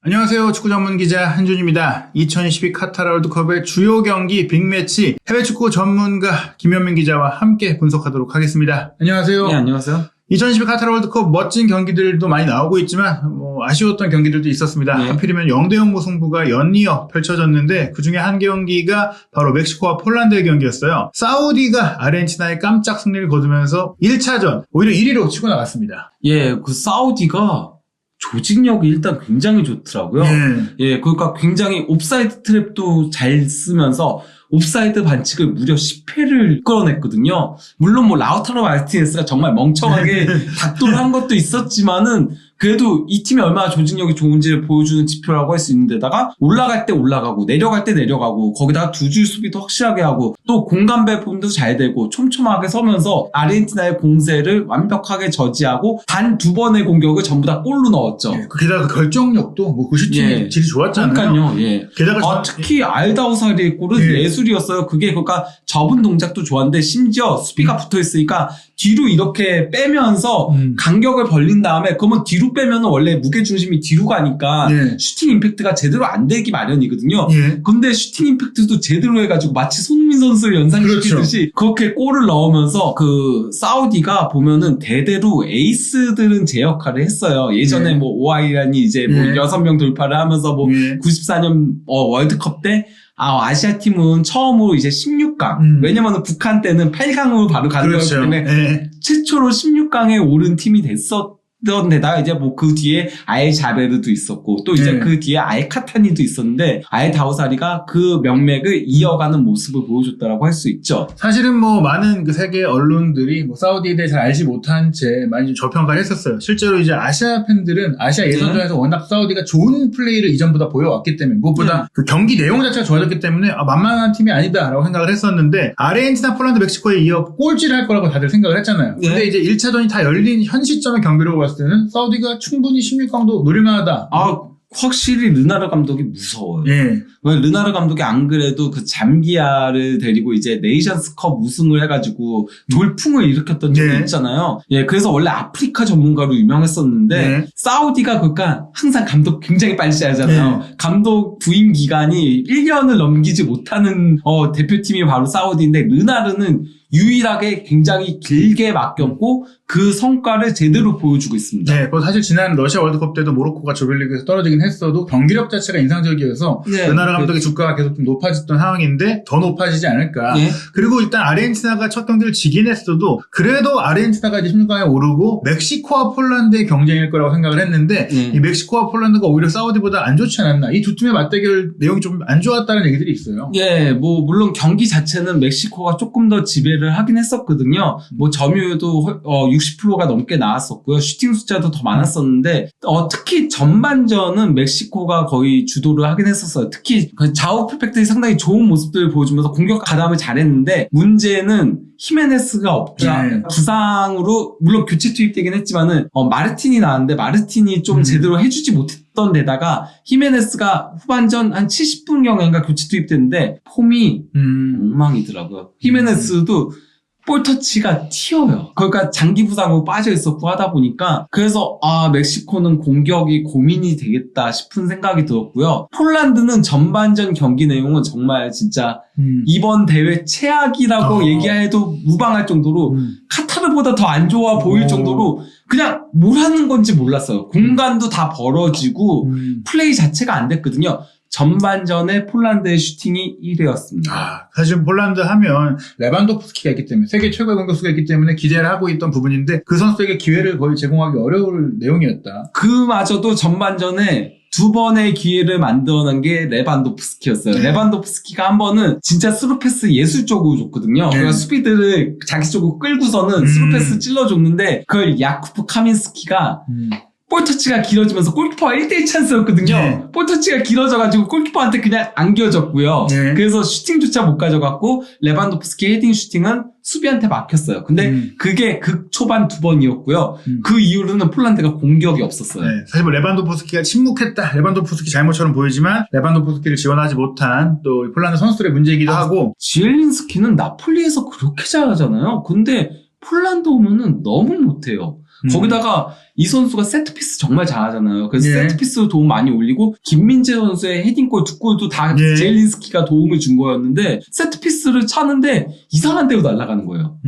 안녕하세요. 축구 전문 기자 한준입니다. 2022 카타르 월드컵의 주요 경기 빅매치 해외 축구 전문가 김현민 기자와 함께 분석하도록 하겠습니다. 안녕하세요. 네, 안녕하세요. 2022 카타르 월드컵 멋진 경기들도 많이 나오고 있지만 아쉬웠던 경기들도 있었습니다. 네. 하필이면 0대0 무승부가 연이어 펼쳐졌는데 그중에 한 경기가 바로 멕시코와 폴란드의 경기였어요. 사우디가 아르헨티나에 깜짝 승리를 거두면서 1차전 오히려 1위로 치고 나갔습니다. 예, 그 사우디가 조직력이 일단 굉장히 좋더라고요. 예, 그러니까 굉장히 옵사이드 트랩도 잘 쓰면서 옵사이드 반칙을 무려 10회를 끌어냈거든요. 물론 라우타로 마르티네스가 정말 멍청하게 닥돌을 한 것도 있었지만은 그래도 이 팀이 얼마나 조직력이 좋은지를 보여주는 지표라고 할 수 있는 데다가 올라갈 때 올라가고 내려갈 때 내려가고 거기다가 두 줄 수비도 확실하게 하고 또 공간 배분도 잘 되고 촘촘하게 서면서 아르헨티나의 공세를 완벽하게 저지하고 단 2번의 공격을 전부 다 골로 넣었죠. 예, 게다가 결정력도 그 슈팅 질이 좋았잖아요. 그러니까요. 예. 게다가 특히 알다우사리의 골은 예술이었어요. 그게 그러니까 접은 동작도 좋았는데 심지어 수비가 붙어있으니까 뒤로 이렇게 빼면서 간격을 벌린 다음에 그러면 뒤로 빼면 원래 무게중심이 뒤로 가니까 슈팅 임팩트가 제대로 안 되기 마련이거든요. 근데 슈팅 임팩트도 제대로 해가지고 마치 손흥민 선수를 연상시키듯이 그렇게 골을 넣으면서 그 사우디가 보면은 대대로 에이스들은 제 역할을 했어요. 예전에 오하이란이 이제 6명 돌파를 하면서 94년 월드컵 때 아시아 팀은 처음으로 이제 16강. 왜냐면 북한 때는 8강으로 바로 가는 거기 때문에 최초로 16강에 오른 팀이 됐었던 데다가 이제 그 뒤에 알자베르도 있었고 또 이제 그 뒤에 알카타니도 있었는데 알다우사리가 그 명맥을 이어가는 모습을 보여줬다라고 할 수 있죠. 사실은 많은 그 세계 언론들이 사우디에 대해 잘 알지 못한 채 많이 좀 저평가를 했었어요. 실제로 이제 아시아 팬들은 아시아 예선전에서 워낙 사우디가 좋은 플레이를 이전보다 보여왔기 때문에 무엇보다 그 경기 내용 자체가 좋아졌기 때문에 만만한 팀이 아니다라고 생각을 했었는데 아르헨티나, 폴란드, 멕시코에 이어 꼴찌를 할 거라고 다들 생각을 했잖아요. 근데 이제 1차전이 다 열린 현 시점의 경기로 봤을 때는 사우디가 충분히 16강도 노릴만하다. 확실히 르나르 감독이 무서워요. 왜 르나르 감독이 안 그래도 그 잠기아를 데리고 이제 네이션스컵 우승을 해가지고 돌풍을 일으켰던 적이 있잖아요. 그래서 원래 아프리카 전문가로 유명했었는데 사우디가 그러니까 항상 감독 굉장히 빨리 짜잖아요. 감독 부임 기간이 1년을 넘기지 못하는 대표팀이 바로 사우디인데 르나르는 유일하게 굉장히 길게 맡겼고 그 성과를 제대로 보여주고 있습니다. 사실 지난 러시아 월드컵 때도 모로코가 조별리그에서 떨어지긴 했어도 경기력 자체가 인상적이어서 르나르 감독의 주가가 계속 좀 높아졌던 상황인데 더 높아지지 않을까. 그리고 일단 아르헨티나가 첫 경기를 지긴 했어도 그래도 아르헨티나가 이제 16강에 오르고 멕시코와 폴란드의 경쟁일 거라고 생각을 했는데 이 멕시코와 폴란드가 오히려 사우디보다 안 좋지 않았나. 이 두 팀의 맞대결 내용이 좀 안 좋았다는 얘기들이 있어요. 물론 경기 자체는 멕시코가 조금 더 지배를 하긴 했었거든요. 점유율도 60%가 넘게 나왔었고요. 슈팅 숫자도 더 많았었는데 특히 전반전은 멕시코가 거의 주도를 하긴 했었어요. 특히 좌우 퍼펙트이 상당히 좋은 모습들을 보여주면서 공격 가담을 잘했는데 문제는 히메네스가 없다. 부상으로 물론 교체 투입되긴 했지만은 마르틴이 나왔는데 마르틴이 좀 제대로 해주지 못했던 데다가 히메네스가 후반전 한 70분경인가 교체 투입됐는데 폼이 엉망이더라고요. 히메네스도 볼 터치가 튀어요. 그러니까 장기 부상으로 빠져 있었고 하다 보니까 그래서 멕시코는 공격이 고민이 되겠다 싶은 생각이 들었고요. 폴란드는 전반전 경기 내용은 정말 진짜 이번 대회 최악이라고 얘기해도 무방할 정도로 카타르보다 더 안 좋아 보일 정도로 그냥 뭘 하는 건지 몰랐어요. 공간도 다 벌어지고 플레이 자체가 안 됐거든요. 전반전에 폴란드의 슈팅이 1위였습니다. 사실 폴란드 하면 레반도프스키가 있기 때문에 세계 최고의 공격수가 있기 때문에 기대를 하고 있던 부분인데 그 선수에게 기회를 거의 제공하기 어려울 내용이었다. 그마저도 전반전에 2번의 기회를 만들어낸 게 레반도프스키였어요. 레반도프스키가 한 번은 진짜 스루패스 예술적으로 줬거든요. 그러니까 수비들을 자기 쪽으로 끌고서는 스루패스 찔러줬는데 그걸 야쿠프 카민스키가 볼터치가 길어지면서 골키퍼가 1대1 찬스였거든요. 볼터치가 길어져가지고 골키퍼한테 그냥 안겨졌고요. 그래서 슈팅조차 못 가져갔고 레반도프스키 헤딩 슈팅은 수비한테 막혔어요. 근데 그게 극초반 2번이었고요. 그 이후로는 폴란드가 공격이 없었어요. 사실 레반도프스키가 침묵했다. 레반도프스키 잘못처럼 보이지만 레반도프스키를 지원하지 못한 또 폴란드 선수들의 문제이기도 하고 지엘린스키는 나폴리에서 그렇게 잘하잖아요. 근데 폴란드 오면은 너무 못해요. 거기다가 이 선수가 세트피스 정말 잘하잖아요. 그래서 예. 세트피스로 도움 많이 올리고 김민재 선수의 헤딩골 두 골도 다 예. 제일린스키가 도움을 준 거였는데 세트피스를 차는데 이상한 데로 날아가는 거예요.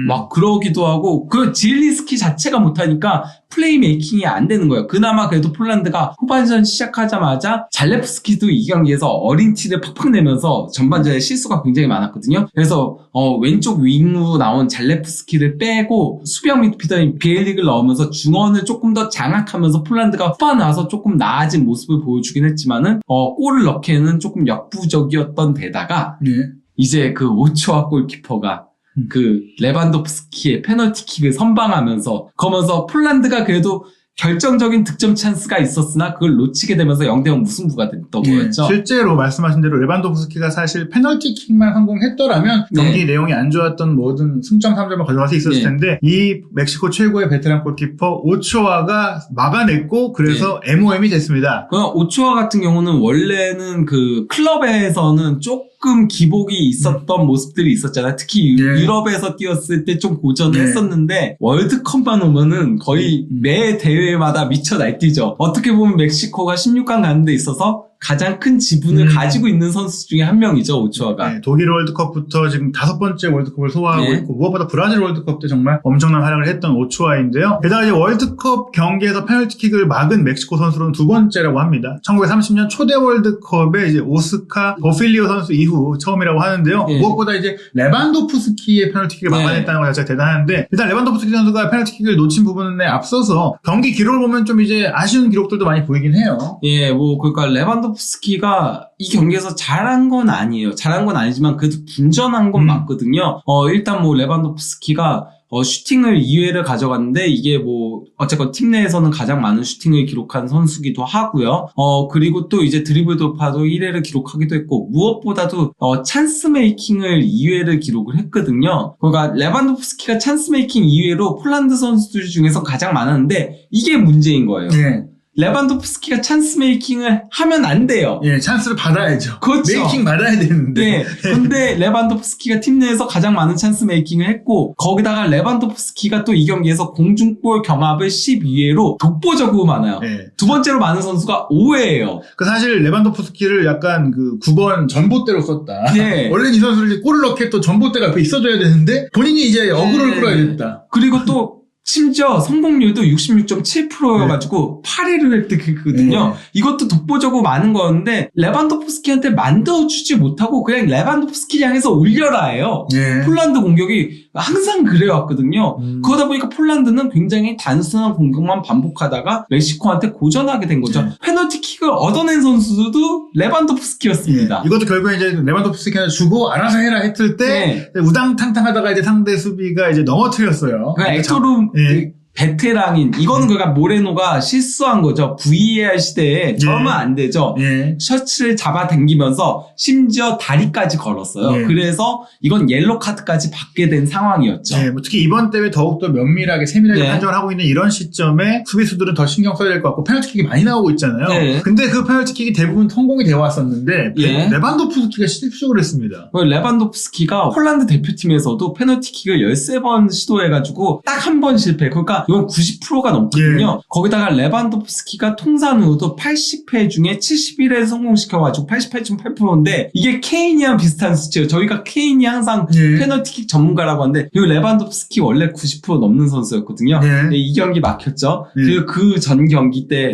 막 그러기도 하고 그 제일린스키 자체가 못하니까 플레이 메이킹이 안 되는 거예요. 그나마 그래도 폴란드가 후반전 시작하자마자 잘레프스키도 이 경기에서 어린 티를 팍팍 내면서 전반전에 실수가 굉장히 많았거든요. 그래서 왼쪽 윙으로 나온 잘레프스키를 빼고 수비형 미드필더인 비엘릭을 넣으면서 중원을 조금 더 장악하면서 폴란드가 후반 와서 조금 나아진 모습을 보여주긴 했지만은 골을 넣기에는 조금 역부족이었던 데다가 예. 이제 그 오초아 골키퍼가 그 레반도프스키의 페널티킥을 선방하면서 그러면서 폴란드가 그래도 결정적인 득점 찬스가 있었으나 그걸 놓치게 되면서 0대0 무승부가 됐던 예, 거였죠. 실제로 말씀하신 대로 레반도프스키가 사실 페널티킥만 성공했더라면 경기 내용이 안 좋았던 모든 승점 3점을 가져갈 수 있었을 텐데 이 멕시코 최고의 베테랑 골키퍼 오초아가 막아냈고 그래서 MOM이 됐습니다. 오초아 같은 경우는 원래는 그 클럽에서는 조금 기복이 있었던 모습들이 있었잖아요. 특히 유럽에서 뛰었을 때 좀 고전을 했었는데 월드컵만 오면은 거의 매 대회마다 미쳐 날뛰죠. 어떻게 보면 멕시코가 16강 가는 데 있어서 가장 큰 지분을 가지고 있는 선수 중에 한 명이죠, 오초아가. 네, 독일 월드컵부터 지금 5번째 월드컵을 소화하고 네. 있고 무엇보다 브라질 월드컵 때 정말 엄청난 활약을 했던 오초아인데요. 게다가 이제 월드컵 경기에서 페널티킥을 막은 멕시코 선수로는 두 번째라고 합니다. 1930년 초대 월드컵에 이제 오스카 버필리오 선수 이후 처음이라고 하는데요. 네. 무엇보다 이제 레반도프스키의 페널티킥을 막아냈다는 것 자체가 대단한데 일단 레반도프스키 선수가 페널티킥을 놓친 부분에 앞서서 경기 기록을 보면 좀 이제 아쉬운 기록들도 많이 보이긴 해요. 예, 뭐 그러니까 레반도프스키가 이 경기에서 잘한 건 아니에요. 잘한 건 아니지만 그래도 분전한 건 맞거든요. 일단 뭐 레반도프스키가 슈팅을 2회를 가져갔는데 이게 뭐 어쨌건 팀 내에서는 가장 많은 슈팅을 기록한 선수기도 하고요. 그리고 또 이제 드리블 돌파도 1회를 기록하기도 했고 무엇보다도 찬스 메이킹을 2회를 기록을 했거든요. 그러니까 레반도프스키가 찬스 메이킹 2회로 폴란드 선수들 중에서 가장 많았는데 이게 문제인 거예요. 네. 레반도프스키가 찬스 메이킹을 하면 안 돼요. 예, 찬스를 받아야죠. 그렇죠. 메이킹 받아야 되는데. 네. 근데 레반도프스키가 팀 내에서 가장 많은 찬스 메이킹을 했고 거기다가 레반도프스키가 또 이 경기에서 공중볼 경합을 12회로 독보적으로 많아요. 네. 두 번째로 많은 선수가 5회예요. 그 사실 레반도프스키를 약간 그 9번 전봇대로 썼다. 네. 원래는 이 선수를 이제 골을 넣게 또 전봇대가 옆에 있어줘야 되는데 본인이 이제 어그로를 끌어야겠다. 그리고 또 심지어 성공률도 66.7%여가지고 8회를 획득했거든요. 이것도 독보적으로 많은 거였는데 레반도프스키한테 만들어주지 못하고 그냥 레반도프스키 향해서 올려라 해요. 폴란드 공격이 항상 그래왔거든요. 그러다 보니까 폴란드는 굉장히 단순한 공격만 반복하다가 멕시코한테 고전하게 된 거죠. 페널티킥을 얻어낸 선수도 레반도프스키였습니다. 이것도 결국에 이제 레반도프스키한테 주고 알아서 해라 했을 때 우당탕탕하다가 이제 상대 수비가 이제 넘어뜨렸어요. 그러니까 액토르 베테랑인 이거는 그러니까 모레노가 실수한 거죠. VAR 시대에 저러면 안 되죠. 셔츠를 잡아당기면서 심지어 다리까지 걸었어요. 그래서 이건 옐로 카드까지 받게 된 상황이었죠. 뭐 특히 이번 대회 더욱더 면밀하게 세밀하게 판정을 하고 있는 이런 시점에 수비수들은 더 신경 써야 될 것 같고 페널티킥이 많이 나오고 있잖아요. 근데 그 페널티킥이 대부분 성공이 되어 왔었는데 레반도프스키가 실수를 했습니다. 레반도프스키가 폴란드 대표팀에서도 페널티킥을 13번 시도해가지고 딱 한 번 실패. 그러니까 이건 90%가 넘거든요. 거기다가 레반도프스키가 통산으로도 80회 중에 71회 성공시켜가지고 88.8%인데 이게 케인이랑 비슷한 수치예요. 저희가 케인이 항상 페널티킥 전문가라고 하는데 이 레반도프스키 원래 90% 넘는 선수였거든요. 근데 이 경기 막혔죠. 그리고 그 전 경기 때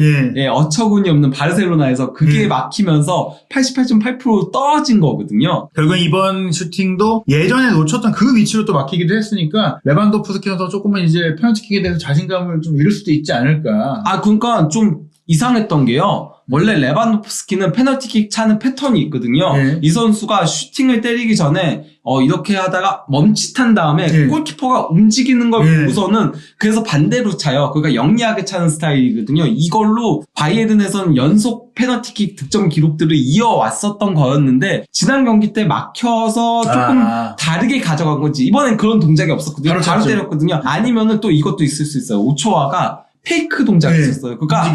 어처구니 없는 바르셀로나에서 그게 막히면서 88.8%로 떨어진 거거든요. 결국 이번 슈팅도 예전에 놓쳤던 그 위치로 또 막히기도 했으니까 레반도프스키 선수가 조금은 이제 페널티킥에 대해서 자신감을 좀 잃을 수도 있지 않을까. 그러니까 좀 이상했던 게요. 원래 레반도프스키는 페널티킥 차는 패턴이 있거든요. 이 선수가 슈팅을 때리기 전에 이렇게 하다가 멈칫한 다음에 골키퍼가 움직이는 걸 보고서는 그래서 반대로 차요. 그러니까 영리하게 차는 스타일이거든요. 이걸로 바이에른에서는 연속 페널티킥 득점 기록들을 이어왔었던 거였는데 지난 경기 때 막혀서 조금 다르게 가져간 건지 이번엔 그런 동작이 없었거든요. 바로 때렸거든요. 아니면은 또 이것도 있을 수 있어요. 오초아가 페이크 동작이 있었어요. 그러니까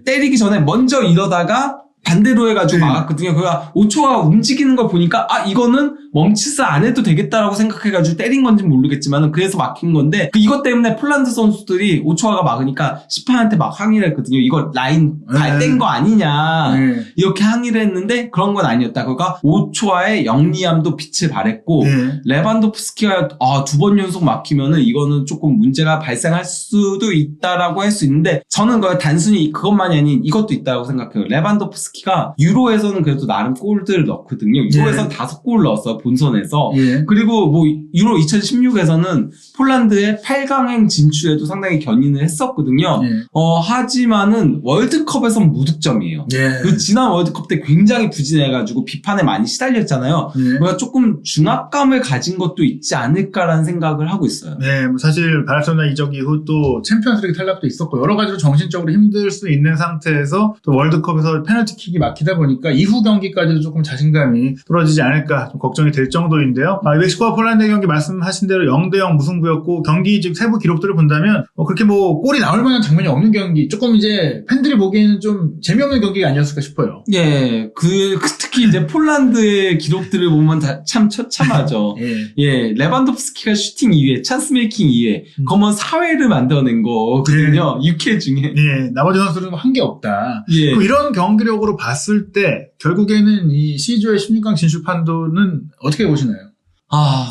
때리기 전에 먼저 이러다가 반대로 해가지고 막았거든요. 그러니까 오초가 움직이는 걸 보니까 이거는 멈칫을 안 해도 되겠다라고 생각해가지고 때린 건지 모르겠지만 그래서 막힌 건데 이것 때문에 폴란드 선수들이 오초아가 막으니까 심판한테 막 항의를 했거든요. 이거 라인 잘 뗀 거 아니냐 이렇게 항의를 했는데 그런 건 아니었다. 그러니까 오초아의 영리함도 빛을 발했고 레반도프스키가 2번 연속 막히면은 이거는 조금 문제가 발생할 수도 있다라고 할 수 있는데 저는 단순히 그것만이 아닌 이것도 있다고 생각해요. 레반도프스키가 유로에서는 그래도 나름 골들을 넣거든요. 유로에서는 5골 넣었어요. 본선에서. 그리고 뭐 유로 2016에서는 폴란드의 8강행 진출에도 상당히 견인을 했었거든요. 하지만은 월드컵에선 무득점이에요. 그 지난 월드컵 때 굉장히 부진해가지고 비판에 많이 시달렸잖아요. 그러니까 조금 중압감을 가진 것도 있지 않을까라는 생각을 하고 있어요. 네, 뭐 사실 바르셀로나 이적 이후 또 챔피언스리그 탈락도 있었고 여러 가지로 정신적으로 힘들 수 있는 상태에서 또 월드컵에서 페널티킥이 막히다 보니까 이후 경기까지도 조금 자신감이 떨어지지 않을까 좀 걱정이 될 정도인데요. 멕시코와 폴란드 경기 말씀하신 대로 0대0 무승부였고 경기 즉 세부 기록들을 본다면 그렇게 뭐 골이 나올 만한 장면이 없는 경기, 조금 이제 팬들이 보기에는 좀 재미없는 경기가 아니었을까 싶어요. 예, 특히 이제 폴란드의 기록들을 보면 참 처참하죠. 레반도프스키가 슈팅 2회, 찬스 메이킹 2회, 그러면 4회를 만들어낸 거거든요. 6회 중에. 나머지 선수들은 한 게 없다. 예. 이런 경기력으로 봤을 때 결국에는 이 C조의 16강 진출 판도는 어떻게 보시나요?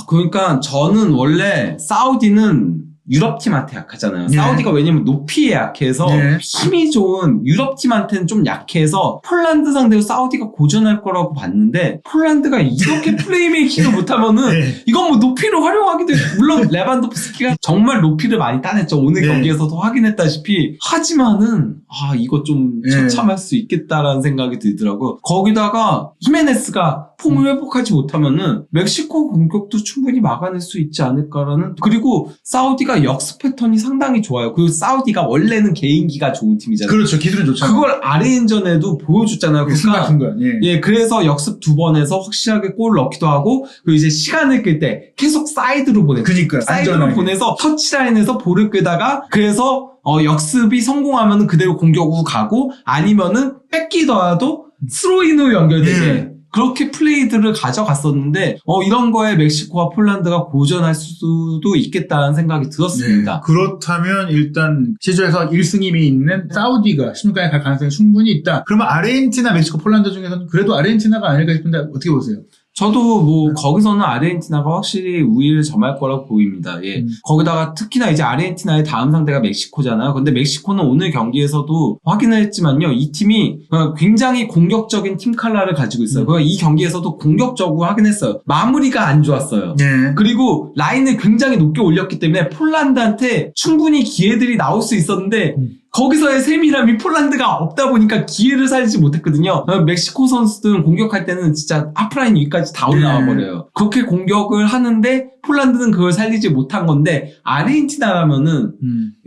그러니까 저는 원래 사우디는 유럽팀한테 약하잖아요. 사우디가 왜냐면 높이에 약해서 힘이 좋은 유럽팀한테는 좀 약해서 폴란드 상대로 사우디가 고전할 거라고 봤는데 폴란드가 이렇게 플레이메이킹을 못하면은 이건 뭐 높이를 활용하기도 물론 레반도프스키가 정말 높이를 많이 따냈죠. 오늘 경기에서도 확인했다시피 하지만은 이거 좀 처참할 수 있겠다라는 생각이 들더라고요. 거기다가 히메네스가 폼을 회복하지 못하면은 멕시코 공격도 충분히 막아낼 수 있지 않을까라는 그리고 사우디가 역습 패턴이 상당히 좋아요. 그리고 사우디가 원래는 개인기가 좋은 팀이잖아요. 그렇죠. 기술은 좋잖아요. 그걸 아레인전에도 보여줬잖아요. 그러니까 그래서 역습 2번에서 확실하게 골을 넣기도 하고 그리고 이제 시간을 끌 때 계속 사이드로 보내고 사이드로 안전하게. 보내서 터치라인에서 볼을 끄다가 그래서 역습이 성공하면은 그대로 공격으로 가고 아니면은 뺏기더라도 스로인으로 연결되게 그렇게 플레이들을 가져갔었는데 이런 거에 멕시코와 폴란드가 고전할 수도 있겠다는 생각이 들었습니다. 그렇다면 일단 C조에서 1승임이 있는 사우디가 16강에 갈 가능성이 충분히 있다. 그러면 아르헨티나, 멕시코, 폴란드 중에서는 그래도 아르헨티나가 아닐까 싶은데 어떻게 보세요? 저도 뭐 거기서는 아르헨티나가 확실히 우위를 점할 거라고 보입니다. 거기다가 특히나 이제 아르헨티나의 다음 상대가 멕시코잖아요. 근데 멕시코는 오늘 경기에서도 확인을 했지만요. 이 팀이 굉장히 공격적인 팀 칼라를 가지고 있어요. 이 경기에서도 공격적으로 확인했어요. 마무리가 안 좋았어요. 그리고 라인을 굉장히 높게 올렸기 때문에 폴란드한테 충분히 기회들이 나올 수 있었는데 거기서의 세밀함이 폴란드가 없다 보니까 기회를 살리지 못했거든요. 멕시코 선수들은 공격할 때는 진짜 앞라인 위까지 다 올라와 버려요. 그렇게 공격을 하는데 폴란드는 그걸 살리지 못한 건데 아르헨티나라면은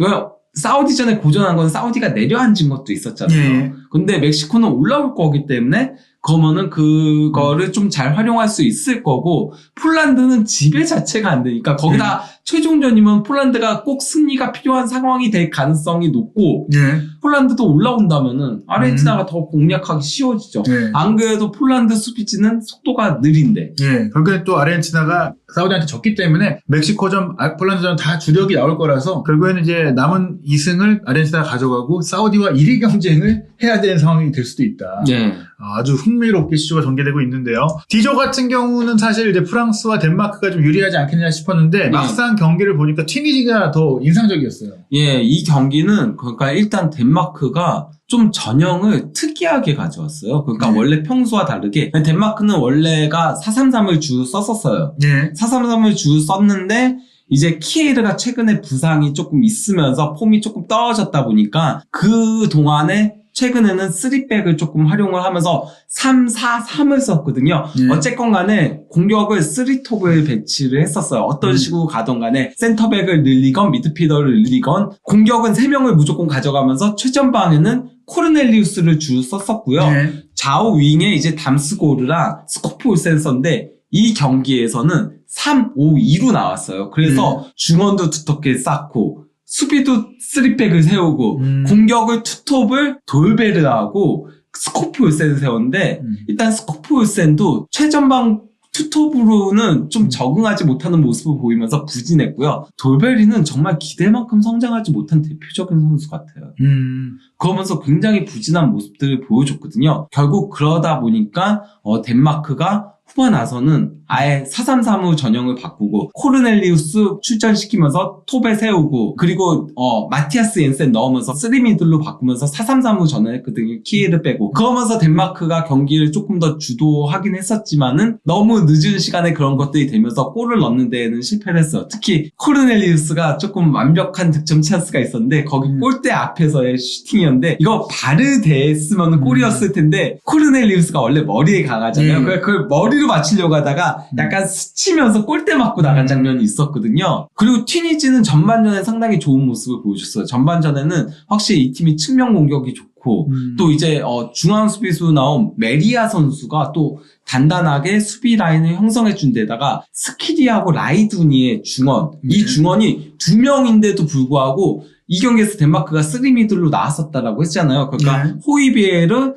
이거 사우디전에 고전한 건 사우디가 내려앉은 것도 있었잖아요. 근데 멕시코는 올라올 거기 때문에 그러면은 그거를 좀 잘 활용할 수 있을 거고 폴란드는 지배 자체가 안 되니까 거기다 최종전이면 폴란드가 꼭 승리가 필요한 상황이 될 가능성이 높고 폴란드도 올라온다면은 아르헨티나가 더 공략하기 쉬워지죠. 안 그래도 폴란드 수비진은 속도가 느린데. 결국엔 또 아르헨티나가 사우디한테 졌기 때문에 멕시코전, 폴란드전 다 주력이 나올 거라서 결국에는 이제 남은 2승을 아르헨티나가 가져가고 사우디와 1위 경쟁을 해야 되는 상황이 될 수도 있다. 아주 흥미롭게 시조가 전개되고 있는데요. D조 같은 경우는 사실 이제 프랑스와 덴마크가 좀 유리하지 않겠냐 싶었는데 막상 경기를 보니까 튀니지가 더 인상적이었어요. 이 경기는 그러니까 일단 덴마크가 좀 전형을 특이하게 가져왔어요. 그러니까 원래 평소와 다르게 덴마크는 원래가 4-3-3을 주로 썼었어요. 4-3-3을 주로 썼는데 이제 키에르가 최근에 부상이 조금 있으면서 폼이 조금 떨어졌다 보니까 그 동안에 최근에는 3백을 조금 활용을 하면서 3-4-3을 썼거든요. 어쨌건 간에 공격을 3톱을 배치를 했었어요. 어떤 식으로 가던 간에 센터백을 늘리건 미드필더를 늘리건 공격은 3명을 무조건 가져가면서 최전방에는 코르넬리우스를 주로 썼었고요. 좌우 윙에 이제 담스고르랑 스코폴센서인데 이 경기에서는 3-5-2로 나왔어요. 그래서 중원도 두텁게 쌓고 수비도 3백을 세우고 공격을 투톱을 돌베르하고 스코프 울센을 세웠는데 일단 스코프 울센도 최전방 투톱으로는 좀 적응하지 못하는 모습을 보이면서 부진했고요. 돌베리는 정말 기대만큼 성장하지 못한 대표적인 선수 같아요. 그러면서 굉장히 부진한 모습들을 보여줬거든요. 결국 그러다 보니까 덴마크가 후반 나서는 아예 4-3-3의 전형을 바꾸고 코르넬리우스 출전시키면서 톱에 세우고 그리고 마티아스 옌센 넣으면서 3미들로 바꾸면서 4-3-3의 전을 했거든요. 키에를 빼고 그러면서 덴마크가 경기를 조금 더 주도하긴 했었지만은 너무 늦은 시간에 그런 것들이 되면서 골을 넣는 데에는 실패를 했어요. 특히 코르넬리우스가 조금 완벽한 득점 찬스가 있었는데 거기 골대 앞에서의 슈팅이었는데 이거 발을 대했으면 골이었을 텐데 코르넬리우스가 원래 머리에 강하잖아요. 그걸 머리로 맞추려고 하다가 약간 스치면서 골대 맞고 나간 장면이 있었거든요. 그리고 튀니지는 전반전에 상당히 좋은 모습을 보여줬어요. 전반전에는 확실히 이 팀이 측면 공격이 좋고 또 이제 중앙 수비수 나온 메리아 선수가 또 단단하게 수비 라인을 형성해 준 데다가 스키리하고 라이두니의 중원 이 중원이 2명인데도 불구하고 이 경기에서 덴마크가 3미들로 나왔었다라고 했잖아요. 그러니까 호이비에르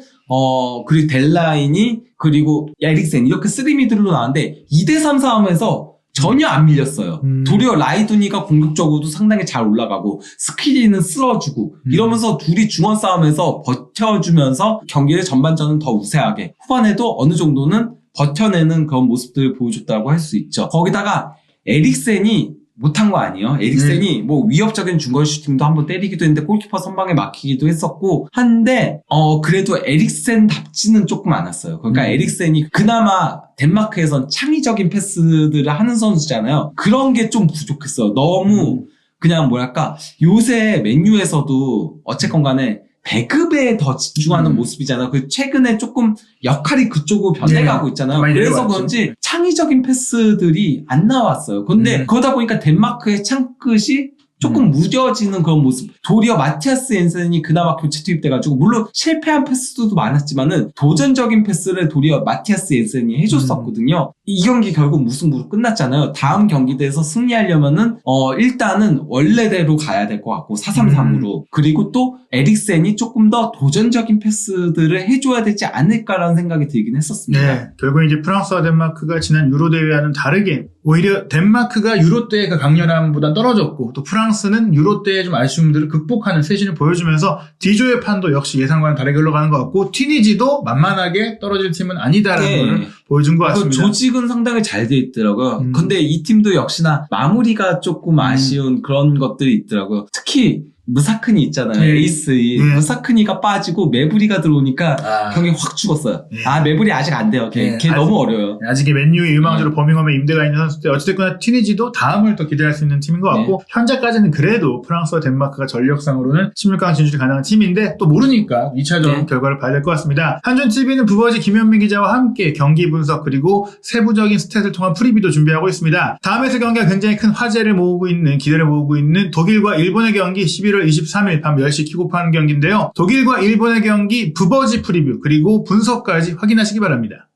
그리고 델라인이 그리고 에릭센 이렇게 3미들로 나왔는데 2대3 싸움에서 전혀 안 밀렸어요. 도리어 라이두니가 공격적으로도 상당히 잘 올라가고 스키리는 쓸어주고 이러면서 둘이 중원 싸움에서 버텨주면서 경기를 전반전은 더 우세하게 후반에도 어느 정도는 버텨내는 그런 모습들을 보여줬다고 할 수 있죠. 거기다가 에릭센이 못한 거 아니에요. 에릭센이 뭐 위협적인 중거리 슈팅도 한번 때리기도 했는데 골키퍼 선방에 막히기도 했었고 한데 그래도 에릭센답지는 조금 않았어요. 그러니까 에릭센이 그나마 덴마크에선 창의적인 패스들을 하는 선수잖아요. 그런 게 좀 부족했어요. 너무 그냥 뭐랄까 요새 맨유에서도 어쨌건 간에 배급에 더 집중하는 모습이잖아요. 그 최근에 조금 역할이 그쪽으로 변해가고 있잖아요. 그래서 그런지 창의적인 패스들이 안 나왔어요. 근데 그러다 보니까 덴마크의 창끝이 조금 무뎌지는 그런 모습. 도리어 마티아스 옌센이 그나마 교체 투입돼가지고 물론 실패한 패스도 많았지만은 도전적인 패스를 도리어 마티아스 옌센이 해줬었거든요. 이 경기 결국 무승부로 끝났잖아요. 다음 경기대에서 승리하려면은 일단은 원래대로 가야 될 것 같고 4-3-3으로 그리고 또 에릭센이 조금 더 도전적인 패스들을 해줘야 되지 않을까라는 생각이 들긴 했었습니다. 네, 결국 이제 프랑스와 덴마크가 지난 유로 대회와는 다르게 오히려 덴마크가 유로 때의 그 강렬함보다 떨어졌고 또 프랑스는 유로 때의 좀 아쉬움들을 극복하는 세신을 보여주면서 D조의 판도 역시 예상과는 다르게 흘러가는 것 같고 튀니지도 만만하게 떨어질 팀은 아니다라는 걸 보여준 것 같습니다. 조직은 상당히 잘 돼 있더라고요. 근데 이 팀도 역시나 마무리가 조금 아쉬운 그런 것들이 있더라고요. 특히 무사크니 있잖아요. 에이스. 무사크니가 빠지고 메브리가 들어오니까 경기 확 죽었어요. 메브리 아직 안 돼요. 걔 너무 어려워요. 아직 맨유의 유망주로 버밍엄에 임대가 있는 선수인데 어찌됐거나 튀니지도 다음을 더 기대할 수 있는 팀인 것 같고 현재까지는 그래도 프랑스와 덴마크가 전력상으로는 16강 진출이 가능한 팀인데 또 모르니까 2차전 결과를 봐야 될 것 같습니다. 한준TV는 부버지 김현민 기자와 함께 경기 분석 그리고 세부적인 스탯을 통한 프리뷰도 준비하고 있습니다. 다음 에서 경기가 굉장히 큰 화제를 모으고 있는 기대를 모으고 있는 독일과 일본의 경기 11월 23일 밤 10시 킥오프하는 경기인데요. 독일과 일본의 경기 부버지 프리뷰 그리고 분석까지 확인하시기 바랍니다.